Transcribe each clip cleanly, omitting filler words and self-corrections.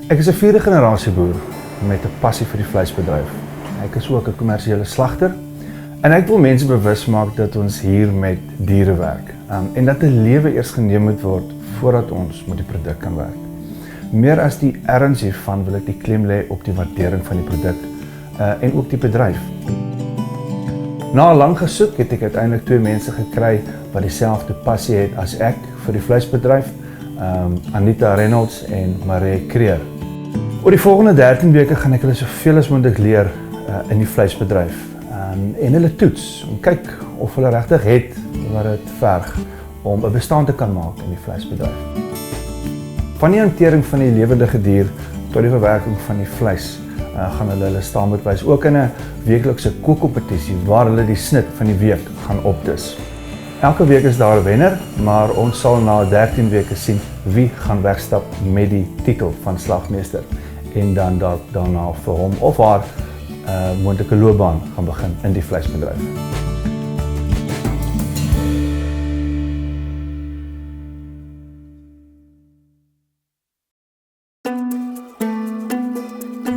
Ek is 'n vierde generasie boer met 'n passie vir die vleisbedryf. Ek is ook 'n kommersiële slagter en ek wil mense bewus maak dat ons hier met diere werk en dat 'n lewe eers geneem moet word voordat ons met die produk kan werk. Meer as die erns hiervan wil ek die klem lê op die waardering van die produk en ook die bedryf. Na 'n lang gesoek het ek uiteindelik twee mense gekry wat dieselfde passie het as ek vir die vleisbedryf, Anita Reynolds en Marie Creer. Oor die volgende 13 weke gaan ek hulle soveel as moontlik leer in die vleisbedryf en hulle toets en kyk of hulle regtig het wat dit verg om 'n bestaan te kan maak in die vleisbedryf. Van die hantering van die lewendige dier tot die verwerking van die vleis gaan hulle staan moet wys, ook in 'n weeklikse kookkompetisie waar hulle die snit van die week gaan opdis. Elke week is daar 'n wenner, maar ons sal na 13 weke sien wie gaan wegstap met die titel van slagmeester en dan daarna vir hom of haar moontlike loopbaan gaan begin in die vleisbedryf.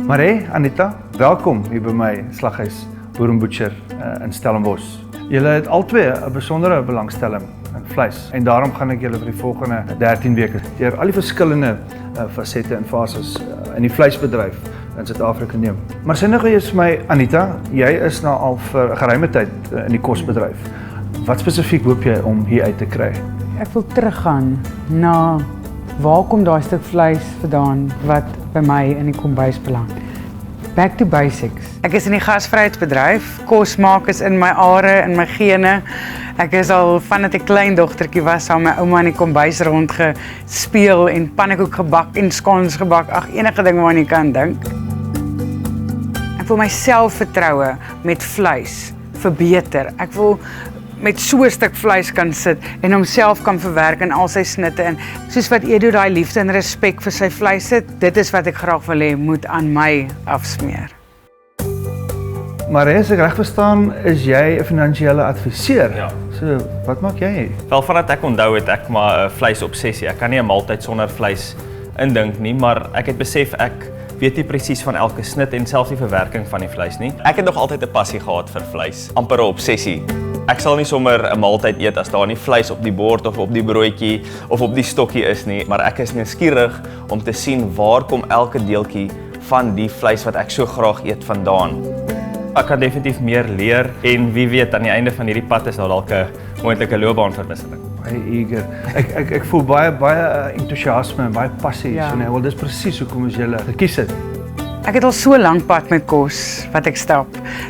Marie, Anita, welkom hier by my slaghuis Boer en Butcher in Stellenbosch. Julle het albei 'n besondere belangstelling in vleis en daarom gaan ek julle vir die volgende 13 weke deur al die verskillende fasette en fases in die vleisbedryf in Suid-Afrika neem. Maar sê nou eers vir my, Anita, jy is nou al vir 'n geruime tyd in die kosbedryf. Wat spesifiek hoop jy om hier uit te kry? Ek wil teruggaan na waar kom daai stuk vleis vandaan wat by my in die kombuis beland. Back to basics. Ek is in die gasvryheidsbedryf. Kos maak is in my are, in my gene. Ek is al vandat ek klein dogtertjie was, saam met my ouma in die kombuis rondgespeel en pannekoek gebak en scones gebak. Ag, enige ding waaraan jy kan dink. Ek wil my selfvertroue met vleis verbeter. Ek wil met so 'n stuk vleis kan sit en homself kan verwerk in al sy snitte en soos wat Edo daai liefde en respek vir sy vleis het, dit is wat ek graag wil hê moet aan my afsmeer. Maar as ek reg verstaan, is jy 'n finansiële adviseur. Ja. So, wat maak jy? Wel, vandat ek onthou het ek maar 'n vleisobsessie. Ek kan nie 'n maaltyd sonder vleis indink nie, maar ek het besef ek weet nie presies van elke snit en selfs die verwerking van die vleis nie. Ek het nog altyd 'n passie gehad vir vleis, amper 'n obsessie. Ek sal nie sommer 'n maaltyd eet as daar nie vleis op die bord of op die broodjie of op die stokkie is nie, maar ek is nieuwsgierig om te sien waar kom elke deeltjie van die vleis wat ek so graag eet vandaan. Ek kan definitief meer leer en wie weet aan die einde van hierdie pad is daar dalk 'n moontlike loopbaanverwisseling. Baie eager. Ek voel baie entoesiasme en baie passie. Ja. So nee, wel dis presies hoekom ons julle gekies het. Ek het al so lank pad met kos wat ek stap,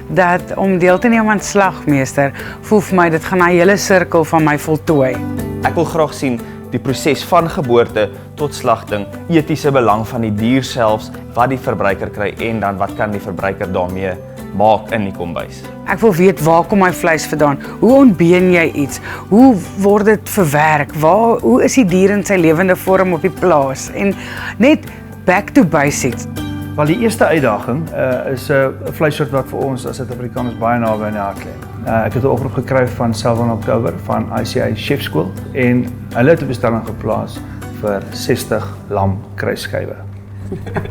dat om deel te neem aan slagmeester, voel vir my dit gaan 'n hele sirkel van my voltooi. Ek wil graag sien die proses van geboorte tot slagting, etiese belang van die dier selfs, wat die verbruiker kry en dan wat kan die verbruiker daarmee maak in die kombuis. Ek wil weet waar kom my vleis vandaan? Hoe ontbeen jy iets? Hoe word dit verwerk? Hoe is die dier in sy lewende vorm op die plaas? En net back to basics. Wel die eerste uitdaging is 'n vleissoort wat vir ons as Suid-Afrikaners baie naby aan die hart lê. Ek het 'n oproep gekry van Selvan Oktober van ICA Chef School en hulle het 'n bestelling geplaas vir 60 lam kruisskywe.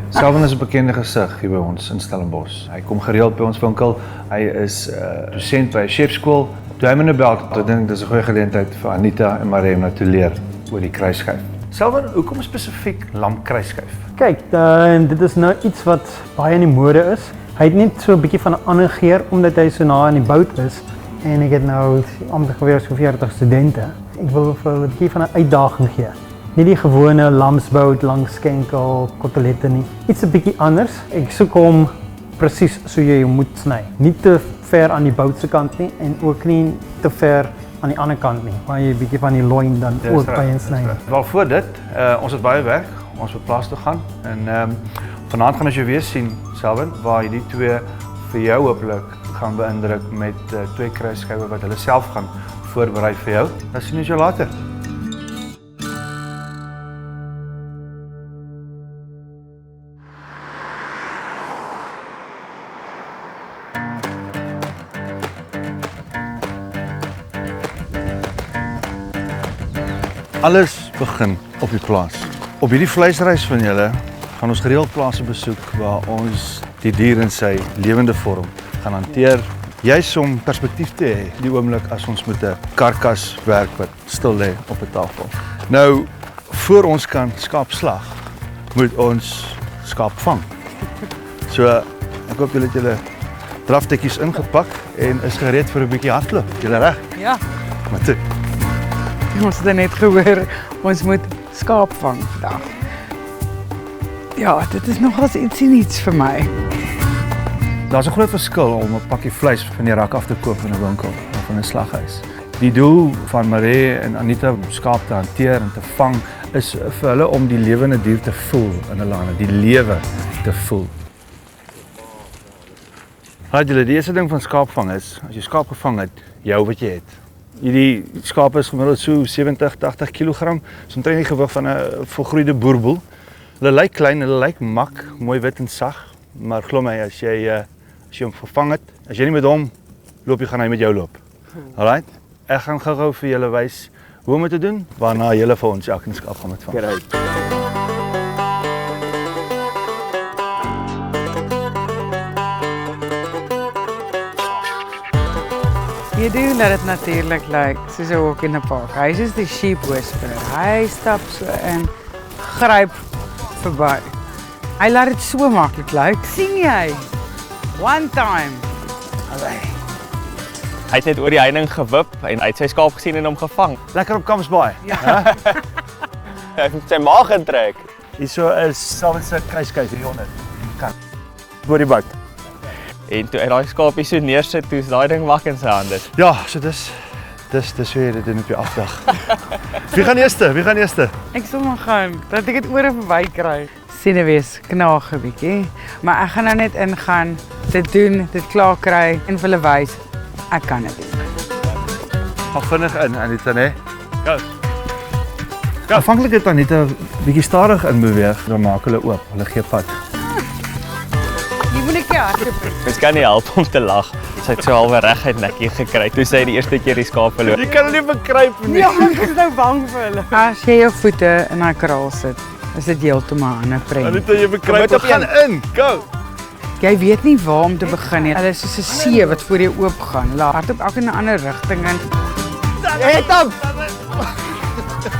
Selvan is 'n bekende gesig hier by ons in Stellenbosch. Hy kom gereeld by ons winkel. Hy is dosent by 'n chefskool. Toe hy my nou bel, ek dink dit is 'n goeie geleentheid vir Anita en Marie om nou te leer oor die kruisskyf. Selvan, hoekom spesifiek lam kruisskyf? Kyk, dit is nou iets wat baie in die mode is. Hy het net so 'n bietjie van 'n ander geur omdat hy so na in die bout is en ek het nou amper geweer so 40 studente. Ek wil vir hulle 'n bietjie van 'n uitdaging gee. Nie die gewone lamsbout, langskenkel, kotelette nie. Iets 'n bietjie anders. Ek soek hom presies so jy hom moet sny. Nie te ver aan die bout se kant nie en ook nie te ver aan die ander kant nie, waar jy 'n bietjie van die loin dan ook by insny. Wel voor dit, ons het baie werk, ons moet plaas toe gaan en vanaand gaan ons jou weer sien, Selvan, waar hierdie twee vir jou hopelik gaan beïndruk met twee kruisskywe wat hulle self gaan voorberei vir jou. Dan sien ons jou later. Alles begin op die plaas. Op hierdie vleisreis van julle gaan ons gereeld plase besoek waar ons die dier in sy lewende vorm gaan hanteer. Juis om perspektief te hê, die oomblik as ons met 'n karkas werk wat stil lê op 'n tafel. Nou, voor ons kan skaap slag, moet ons skaap vang. So, ek hoop julle het julle draftekkies ingepak en is gereed vir 'n bietjie hardloop. Julle reg? Ja. Maar toe. Ons het net gehoor, ons moet skaap vang vandag. Ja, dit is nogals ietsie niets vir my. Daar's 'n groot verskil om 'n pakkie vleis van die rak af te koop in 'n winkel of in 'n slaghuis. Die doel van Maree en Anita om skaap te hanteer en te vang is vir hulle om die lewende dier te voel in hulle hande, die lewe te voel. Haat julle, die eerste ding van skaapvang is, as jy skaap gevang het, jou wat jy het. Hierdie skaap is gemiddeld so 70-80 kg, so omtrent die gewig van 'n volgroeide boerboel. Hulle lyk klein, hulle lyk mak, mooi wit en sag, maar glo my, as jy hom vervang het, as jy nie met hom loop, gaan hy met jou loop. Alright? Ek gaan gou-gou vir julle wys hoe om dit te doen, waarna julle vir ons elke skaap gaan met vang. Jy doen dat dit natuurlik lyk soos 'n walk in the park. Hy is soos die sheep whisperer. Hy stap so in, gryp verby. Hy laat dit so maklik lyk. Sien jy? One time. Hy het net oor die heining gewip en hy het sy skaap gesien en hom gevang. Lekker op Kamsbaai. Ja. Hy het sy maag getrek. Hierso is Salwitse kruiskuif hieronder. Kan. Oor die bout. En toe hy daai skaapie so neersit, toe is daai ding wak in sy hande. Ja, so dis hoe jy dit doen op jou afdag. Wie gaan eerste? Ek sal maar gaan, dat ek dit oor en verby kry. Senuwees knaag 'n bietjie, maar ek gaan nou net ingaan, dit doen, dit klaar kry en vir hulle wys ek kan dit doen. Gaan vinnig in, Anita, né? Go. Aanvanklik het Anita bietjie stadig in beweeg, dan maak hulle oop, hulle gee pad. Jy moet ek hardloop. Dit kan nie help om te lag. Sy het so halwe reguit nekkie gekry toe sy die eerste keer die skaap verloor. Jy kan hulle nie verkryp nie. Ja, ek is nou bang vir hulle. As jy jou voete in daai kraal sit, is dit heeltemal 'n ander prent. Anita, jy verkryp, gaan in, go. Jy weet nie waar om te begin nie. Hulle is soos 'n see wat voor jou oop gaan. Hulle hardloop elke in 'n ander rigting in. Het hom.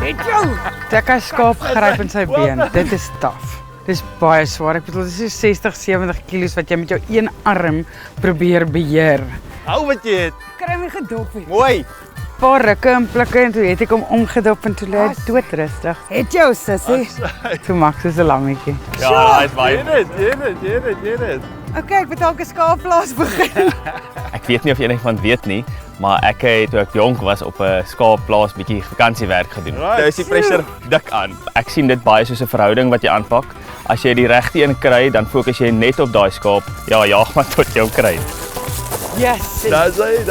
Het jou. Ek het skaap gryp in sy been. Dit is taaf. Dis baie swaar. Ek bedoel, dis so 60-70 kg wat jy met jou een arm probeer beheer. Hou wat jy het. Kry my gedop het. Mooi. Paar rukke en plikke en toe het ek hom omgedop en toe lê hy doodrustig. Het jou sussie. Toe maak soos 'n lammetjie. Ja, daai is baie. Jy dit. Okay, ek moet dalk 'n skaapplaas begin. Ek weet nie of enigiemand weet nie, maar ek het toe ek jonk was op 'n skaapplaas bietjie vakansiewerk gedoen. Right. Daar is die pressure dik aan. Ek sien dit baie soos 'n verhouding wat jy aanpak. As jy die regte een kry, dan fokus jy net op daai skaap. Ja, jaag maar tot jy hom kry. Yes. Dis hy.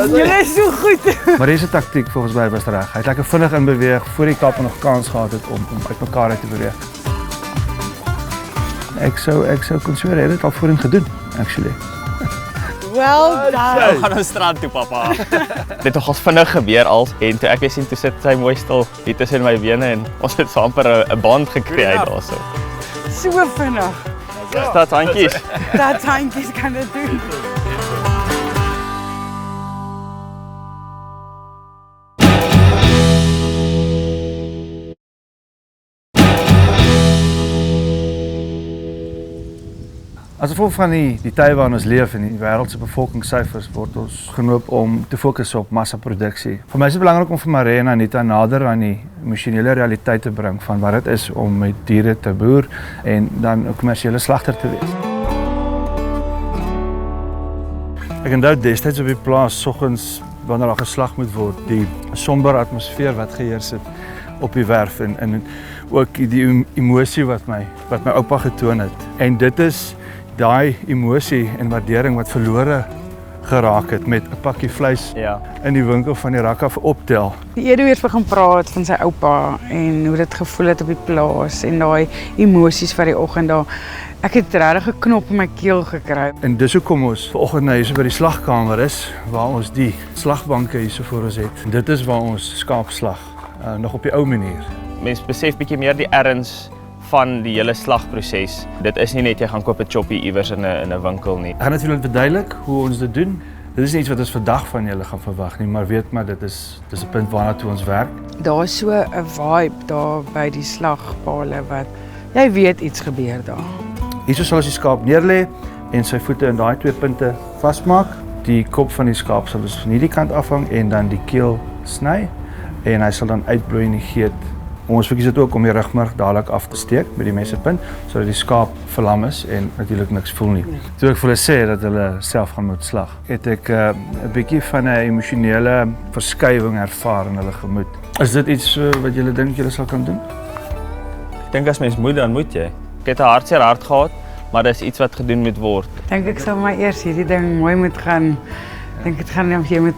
Julle is so goed. Maar dis 'n taktiek volgens my was reg. Hy het lekker vinnig in beweeg voor die kap nog kans gehad het om uitmekaar uit te beweeg. Ek sou kon sweer hy het dit al voorheen gedoen, actually. Well done. Gaan ons strand toe, papa. Dit het nogals vinnig gebeur al en toe ek weer sien toe sit sy mooi stil hier tussen my bene en ons het so amper 'n band gekry uit daarso. So vinnig. Staat handjies. Dat handjies kan dit doen. As gevolg van die tye waarin ons leef en die wêreldse bevolkingssyfers word ons genoop om te fokus op massaproduksie. Vir my is dit belangrik om vir Maree en Anita nader aan die emosionele realiteit te bring van wat dit is om met diere te boer en dan 'n kommersiële slagter te wees. Ek onthou destyds op die plaas soggens wanneer daar geslag moet word, die somber atmosfeer wat geheers het op die werf en ook die emosie wat my oupa getoon het. En dit is daai emosie en waardering wat verlore geraak het met 'n pakkie vleis in die winkel van die rak af optel. Die Edu weer begin praat van sy oupa en hoe dit gevoel het op die plaas en daai emosies van die oggend daar. Ek het regtig 'n knop in my keel gekry. En dis hoekom ons vanoggend nou hier by die slagkamer is waar ons die slagbanke hierso voor ons het. En dit is waar ons skaap slag nog op die ou manier. Mense besef bietjie meer die erns van die hele slagproses. Dit is nie net jy gaan koop 'n choppie iewers in 'n winkel nie. Ek gaan net vir julle verduidelik hoe ons dit doen. Dit is nie iets wat ons vandag van julle gaan verwag nie, maar weet maar dit is 'n punt waarna toe ons werk. Daar's so 'n vibe daar by die slagpale wat jy weet iets gebeur daar. Hierso sal ons die skaap neerlê en sy voete in daai 2 punte vasmaak. Die kop van die skaap sal ons van hierdie kant afhang en dan die keel sny en hy sal dan uitbloei in die geet. Ons verkies dit ook om die rugmurg dadelik af te steek met die messepunt sodat die skaap verlam is en natuurlik niks voel nie. Toe ek vir hulle sê dat hulle self gaan moet slag, het ek 'n bietjie van 'n emosionele verskywing ervaar in hulle gemoed. Is dit iets wat julle dink julle sal kan doen? Ek dink as mens moet, dan moet jy. Ek het 'n hartseer hart gehad, maar dis iets wat gedoen moet word. Dink ek sal maar eers hierdie ding mooi moet gaan. Dink dit gaan jy moet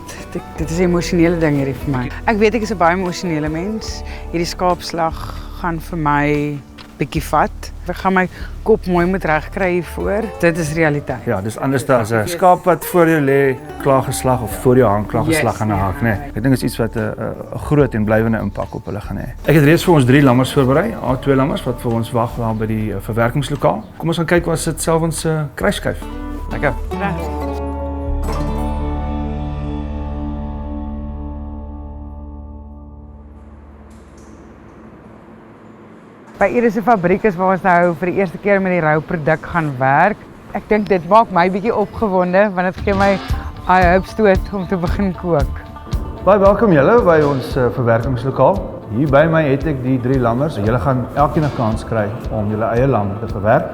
dit is 'n emosionele ding hierdie vir my. Ek weet ek is 'n baie emosionele mens. Hierdie skaapslag gaan vir my bietjie vat. Ek gaan my kop mooi moet regkry hiervoor. Dit is realiteit. Ja, dis anders as 'n skaap wat voor jou lê, klaar geslag of voor jou hang klaar geslag aan 'n haak, nê. Ek dink dit is iets wat 'n groot en blywende impak op hulle gaan hê. Ek het reeds vir ons 3 lammers voorberei, 2 lammers wat vir ons wag daar by die verwerkingslokaal. Kom ons gaan kyk wat sit self ons kruisskyf. Lekker. Reg. By Iris se fabriek is waar ons nou vir die eerste keer met die rou produk gaan werk. Ek dink dit maak my bietjie opgewonde want dit gee my 'n hoopstoot om te begin kook. Baie welkom julle by ons verwerkingslokaal. Hier by my het ek die 3 lammers. Julle gaan elkeen 'n kans kry om julle eie lam te verwerk.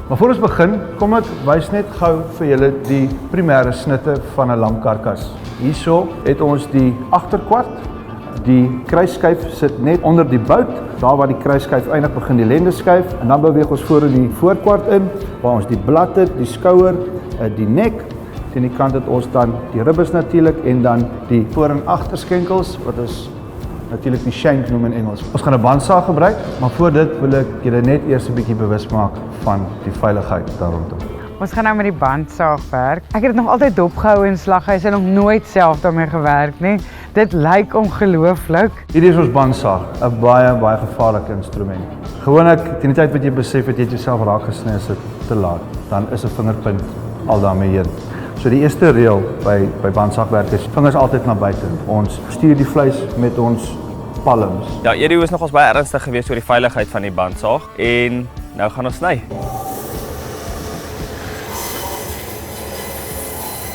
Maar voor ons begin, kom ek wys net gou vir julle die primêre snitte van 'n lamkarkas. Hierso het ons die agterkwart. Die kruisskyf sit net onder die bout, daar waar die kruisskyf eindig begin die lendeskyf en dan beweeg ons voor in die voorkwart in waar ons die blad het, die skouer, die nek. Teen die kant het ons dan die ribbes natuurlik en dan die voor- en agterskenkels wat ons natuurlik die shank noem in Engels. Ons gaan 'n bandsaag gebruik, maar voor dit wil ek julle net eers 'n bietjie bewus maak van die veiligheid daar rondom. Ons gaan nou met die bandsaag werk. Ek het dit nog altyd dopgehou in slaghuise en nog nooit self daarmee gewerk nie. Dit lyk ongelooflik. Hierdie is ons bandsaag, 'n baie gevaarlike instrument. Gewoonlik teen die tyd wat jy besef het jy het jouself raak gesny is dit te laat, dan is 'n vingerpunt al daarmee heen. So die eerste reël by bandsaagwerk is vingers altyd na buite. Ons stuur die vleis met ons palms. Ja, Eddie was nogals baie ernstig geweest oor die veiligheid van die bandsaag en nou gaan ons sny.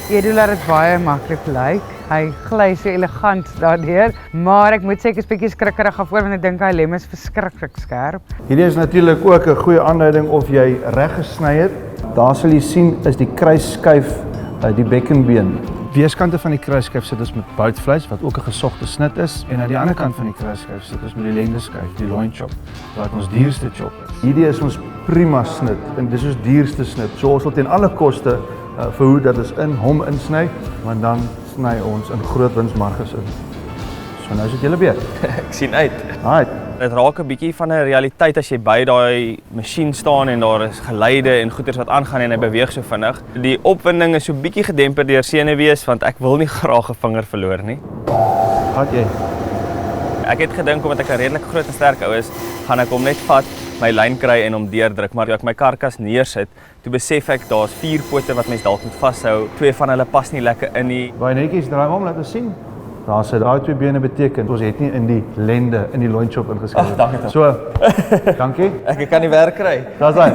Edu laat dit baie maklik lyk. Hy gly so elegant daardeur, maar ek moet sê ek is bietjie skrikkerig daarvoor want ek dink hy lem is verskriklik skerp. Hierdie is natuurlik ook 'n goeie aanduiding of jy reg gesny het. Daar sal jy sien is die kruisskyf die bekkenbeen. Weerskante van die kruisskyf sit ons met boutvleis wat ook 'n gesogte snit is en aan die ander kant van die kruisskyf sit ons met die lendeskyf, die loin chop, wat ons dierste chop is. Hierdie is ons prima snit en dis ons dierste snit. So ons wil ten alle koste verhoed dat ons in hom insny, want dan sny ons in groot winsmarges in. So nou is dit julle beurt. Ek sien uit. Right. Dit raak 'n bietjie van 'n realiteit as jy by daai masjien staan en daar is geluide en goeters wat aangaan en hy beweeg so vinnig. Die opwinding is so bietjie gedemper deur senuwees want ek wil nie graag 'n vinger verloor nie. Wat jy? Ek het gedink omdat ek 'n redelik groot en sterk ou is, gaan ek hom net vat, my lyn kry en hom deurdruk, maar toe ek my karkas neersit, toe besef ek daar's 4 pote wat mens dalk moet vashou. 2 van hulle pas nie lekker in nie. Baie netjies draai hom laat ons sien. Daar sit daai 2 bene beteken ons het nie in die lende in die loin chop ingeskryf. Ag, dankie tog. So, dankie. Ek kan nie werk kry. Daar's hy.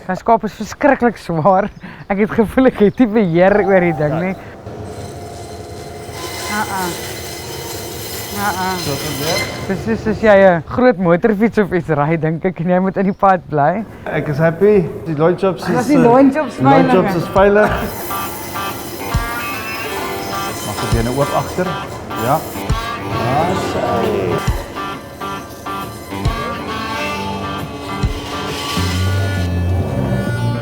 My skaap is verskriklik swaar. Ek het gevoel ek het nie beheer oor die ding nie. Dis is as jy 'n groot motorfiets of iets ry, dink ek en jy moet in die pad bly. Ek is happy. Die loin chops is Dis die loin chops veilig. loin chops is veilig. Maak die bene oop agter. Ja.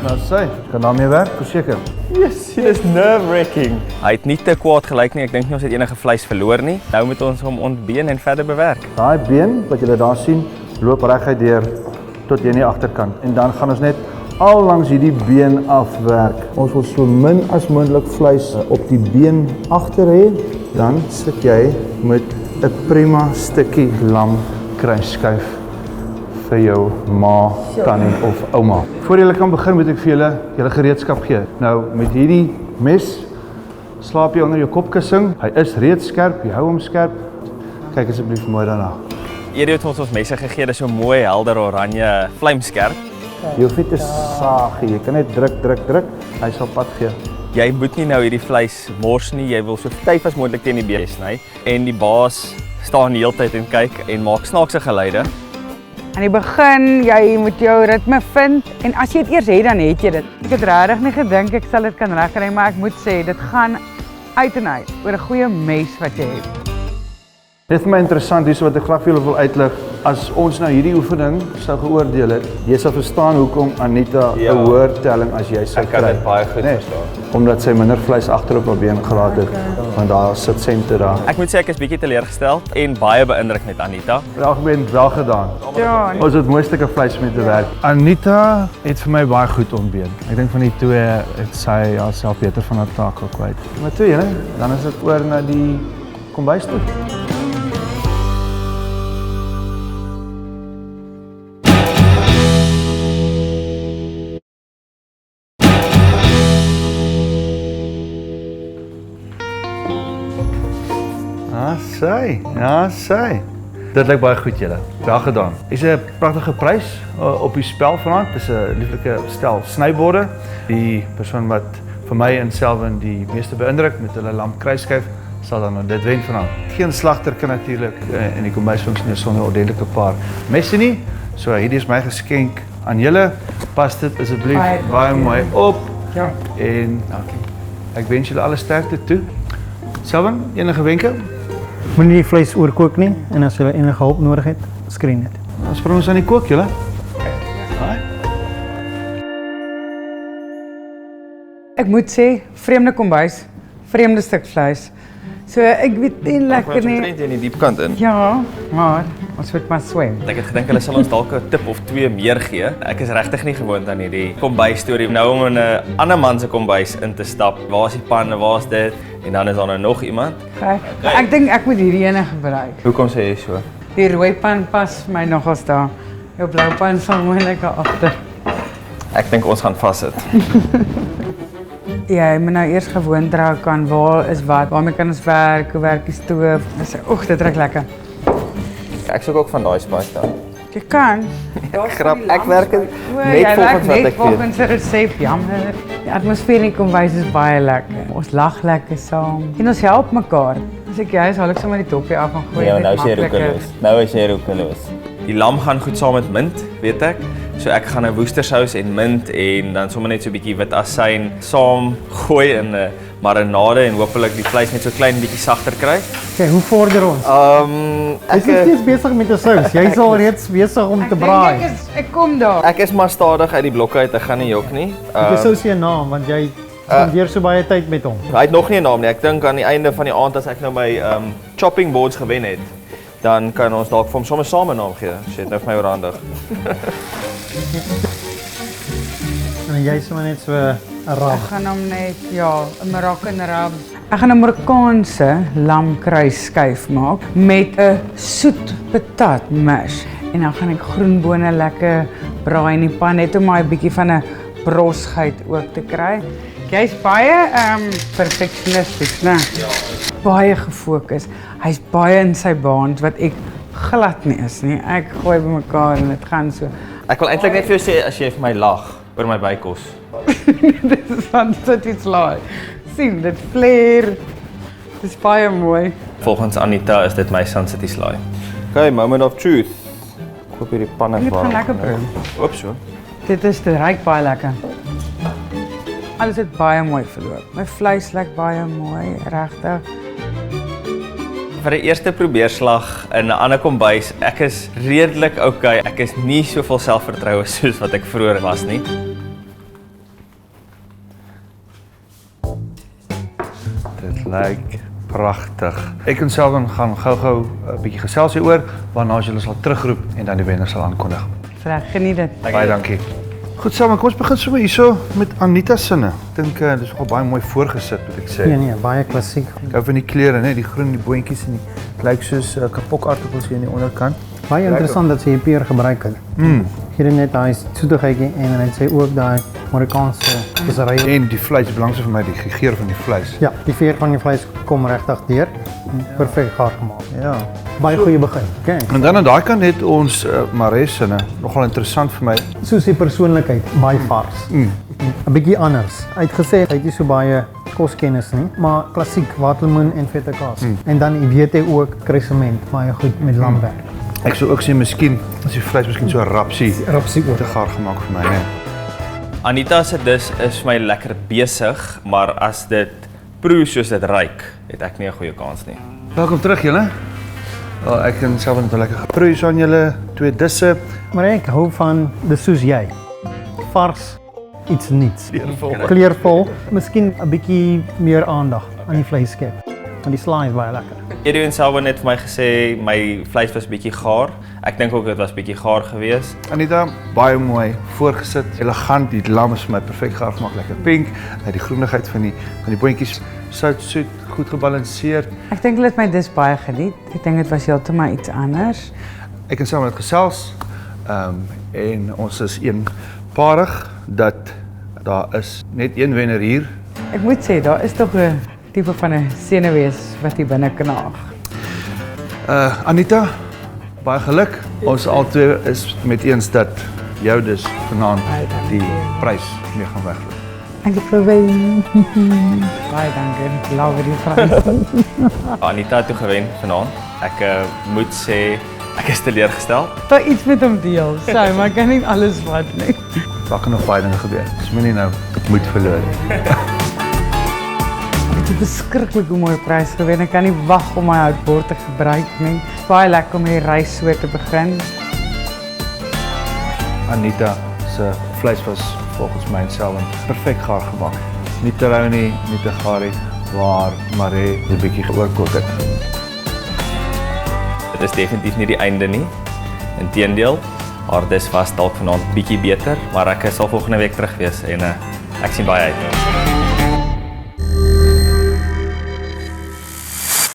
Nou sê, kan daarmee werk, verseker. Yes, dit is nerve-wracking. Hy het nie te kwaad gelyk nie. Ek dink nie ons het enige vleis verloor nie. Nou moet ons hom ontbeen en verder bewerk. Daai been wat julle daar sien, loop reguit deur tot jy in die agterkant. En dan gaan ons net al langs hierdie been afwerk. Ons wil so min as moontlik vleis op die been agter hê. Dan sit jy met 'n prima stukkie lam kruisskyf vir jou ma, tannie of ouma. Voor julle kan begin moet ek vir julle gereedskap gee. Nou met hierdie mes slaap jy onder jou kopkussing. Hy is reeds skerp, jy hou hom skerp. Kyk asseblief mooi daarna. Hierdie het ons mense gegee, dis so mooi helder oranje vlamskerp. Jy hoef nie te saag nie, jy kan net druk, hy sal pad gee. Jy moet nie nou hierdie vleis mors nie, jy wil so styf as moontlik teen die been sny en die baas staan die hele tyd en kyk en maak snaakse geluide. Aan die begin, jy moet jou ritme vind en as jy dit eers het, dan het jy dit. Ek het regtig nie gedink ek sal dit kan regkry, maar ek moet sê dit gaan uit en uit oor 'n goeie mes wat jy het. Dit is vir my interessant hierso wat ek graag vir julle wil uitlig. As ons nou hierdie oefening sou geoordeel het, jy sal verstaan hoekom Anita 'n hoër telling as jy sou kry. Ek kan dit baie goed verstaan. Omdat sy minder vleis agter op haar been gelaat het, want daar sit sente daar. Ek moet sê ek is bietjie teleurgestel en baie beïndruk met Anita. In elk geval wel gedaan. Ja, Ons het mooi stukke vleis mee te werk. Anita het vir my baie goed ontbeen. Ek dink van die twee het sy haarself beter van haar taak gekwyt. Maar toe julle, dan is dit oor na die kombuis toe. Ja, sy. Dit lyk baie goed julle. Wel gedaan. Dis 'n pragtige prys op die spel vanaand. Dis 'n lieflike stel snyborde. Die persoon wat vir my en Selwyn die meeste beïndruk met hulle lamkruisskyf sal dan dit wen vanaand. Geen slagter kan natuurlik in die kombuis funksioneer sonder 'n ordentlike paar messe nie. So hierdie is my geskenk aan julle. Pas dit asseblief baie mooi op. Ja. En dankie. Ek wens julle alle sterkte toe. Selwyn, enige wenke? Moenie die vleis oorkook nie en as jy enige hulp nodig het, skree net. Dan spring ons aan die kook, julle. Ek moet sê, vreemde kombuis, vreemde stuk vleis. So ek weet nie lekker nie. Ons in die diep kant in. Ja, maar ons moet maar swem. Ek het gedink hulle sal ons dalk 'n tip of twee meer gee. Ek is regtig nie gewoond aan hierdie kombuis storie. Nou om in 'n ander man se kombuis in te stap. Waar is die panne? Waar's dit? En dan is daar nou nog iemand. Okay. Ek dink ek moet hierdie ene gebruik. Hoekom sê jy so? Die rooi pan pas my nogals daar. Jou blou pan sal moontlik agter. Ek dink ons gaan vassit. Ja, jy moet nou eers gewoond raak aan waar is wat, waarmee kan ons werk, hoe werk die stoof. Oeg, dit ruik lekker. Ek soek ook van daai spice daar. Jy kan. Grap, ek werk net volgens wat ek weet. Volgens 'n resep, jammer. Die atmosfeer in die kombuis is baie lekker. Ons lag lekker saam en ons help mekaar. As ek jy is, haal ek sommer die toppie af en gooi Ja, dit nou is jy makliker. roekeloos. Nou is jy roekeloos. Die lam gaan goed saam met mint, weet ek. So ek gaan 'n woestersous en mint en dan sommer net so 'n bietjie wit asyn saam gooi in 'n marinade en hopelik die vleis net so klein bietjie sagter kry. Okay, hoe vorder ons? Ek is steeds besig met 'n sous. Jy's al reeds besig om te braai. Ek kom daar. Ek is maar stadig uit die blokke uit, ek gaan nie jok nie. Jy sou sê 'n naam want jy spandeer so baie tyd met hom. Hy het nog nie 'n naam nie. Ek dink aan die einde van die aand as ek nou my chopping boards gewen het, dan kan ons dalk vir hom sommer saam 'n naam gee. Shit, nou vir my oorhandig. En jy sê maar net so 'n rab. Ek gaan hom net, ja, 'n Moroccan rub. Ek gaan 'n Marokkaanse lamkruisskyf maak met 'n soet patat mash. En dan gaan ek groenbone lekker braai in die pan net om maar 'n bietjie van 'n brosheid ook te kry. Jy's baie perfeksionisties, né? Ja. Baie gefokus. Hy's baie in sy baans wat ek glad nie is nie. Ek gooi bymekaar en dit gaan so. Ek wil eintlik net vir jou sê as jy vir my lag oor my bykos. Dit is van dit iets laai. Sien, dit flair. Dis baie mooi. Volgens Anita is dit my Sun City slaai. Okay, moment of truth. Ek hoop hierdie panne Dit gaan lekker bring. Oop so. Dit ryk baie lekker. Alles het baie mooi verloop. My vleis lyk baie mooi, regtig. Vir die eerste probeerslag in 'n ander kombuis, ek is redelik okay. Ek is nie soveel selfvertroue soos wat ek vroeër was nie. Dit lyk pragtig. Ek en Selwyn gaan gou-gou 'n bietjie gesels hieroor, waarna ons julle sal terugroep en dan die wenner sal aankondig. Reg, geniet dit. Baie dankie. Goed, Selwyn, kom ons begin sommer hierso met Anita se sinne. Ek dink dis nogal baie mooi voorgesit, moet ek sê. Nee, baie klassiek. Ek hou van die kleure, né, die groen, die boontjies en die lyk soos kapokaartappels hier aan die onderkant. Baie interessant dat sy hier peer gebruik het. Hier net daai soetigheidjie en dan het sy ook daai Marokkaanse vissery. En die vleis, die belangrikste vir my, die geur van die vleis. Ja, die veer van die vleis kom regtig deur. Perfek gaar gemaak. Ja. Baie goeie begin. Okay. En dan aan daai kant het ons Maresinne, nogal interessant vir my. Soos die persoonlikheid, baie vars. 'n Bietjie anders. Hy het gesê hy het nie so baie koskennis nie, maar klassiek waterlemoen en vette kaas. En dan weet hy ook kruisement, baie goed met lamwerk. Ek sou ook sê miskien as die vleis miskien so rapsie ook. te gaar gemaak vir my, né? Anita se dis is vir my lekker besig, maar as dit proe soos dit ruik, het ek nie 'n goeie kans nie. Welkom terug julle. Wel, ek en self het lekker geproe so aan julle twee disse. Maar ek hou van dis soos jy. Vars, iets nuuts. Kleurvol, miskien 'n bietjie meer aandag aan die vleis skep. Want die slaai is baie lekker. Edwin Selwe het vir my gesê my vleis was bietjie gaar. Ek dink ook dit was bietjie gaar geweest. Anita, baie mooi voorgesit, elegant, die lam is vir my perfek gaar gemaak, lekker pink, die groenigheid van die boontjies, sout, soet, goed gebalanseerd. Ek dink hulle het my dis baie geniet. Ek dink dit was heeltemal iets anders. Ek en saam met gesels, en ons is eenparig dat daar is net een wenner hier. Ek moet sê, daar is tog 'n tipe van 'n senuwees wat hier binne knaag. Anita, baie geluk. Ons albei is met eens dat jou dus vanaand die prys mee gaan wegloop. Ek probeer. Baie dankie. Love die Frans. Anita het toe gewen vanaand. Ek moet sê ek is teleurgestel. Daar iets met hom deel. Sy, maar ek kan nie alles vat nie. Daar kan nog baie dinge gebeur. Dis moenie nou moed verloor nie. Dit is 'n beskruklike mooi prys gewen. Ek kan nie wag om my houtbord te gebruik nie. Baie lekker om die reis so te begin. Anita se vleis was volgens my self perfek gaar gemaak. Nie te rou nie, nie te gaar nie, waar Marie 'n bietjie geoorkook het. Dit is definitief nie die einde nie. Inteendeel, haar dis was dalk vanaand bietjie beter, maar ek sal volgende week terug wees en ek sien baie uit.